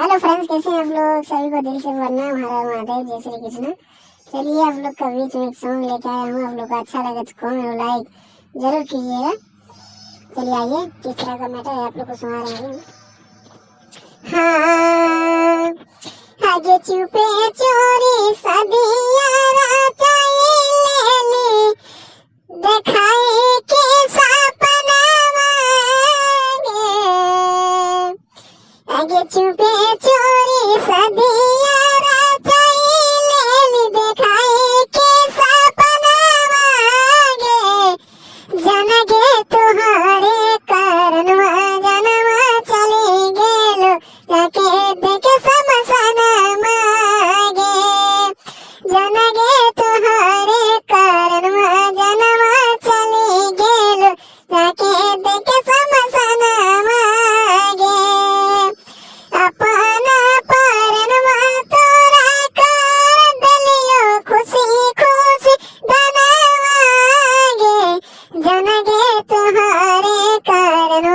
Hello friends, कैसे हैं आप लोग। सभी को दिल से प्रणाम। हर हर महादेव, जय श्री कृष्ण। चलिए आप लोग का बीच में एक सॉन्ग लेके आया हूँ। आप लोग को अच्छा लगे तो कमेंट और लाइक जरूर कीजिएगा। चलिए आइए, किस तरह का मैटर है आप लोग को सुना रहे हैं। हाँ, आगे चुपे चोरी सदिया ले दिखाई के सपना मांगे। आगे चुपे चोरी सदिया दिखाई के सपना मांगे। जनगे तुहारे कारण जनमा चले गेलो जाके देखे समसन मांगे। जनगे तुहारे कारण जनमा चले गेलो जाके देखे समसन मांगे। अपना परनमा तोरा कर दिलियो खुशी खुशी धनवागे। जनगे तुहारे कारण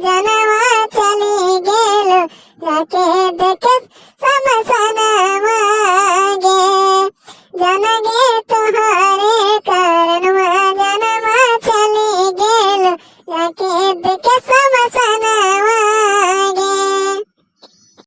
जनमा चली गेलो जाके देखे समसन मांगे। जनगे तुहारे कारण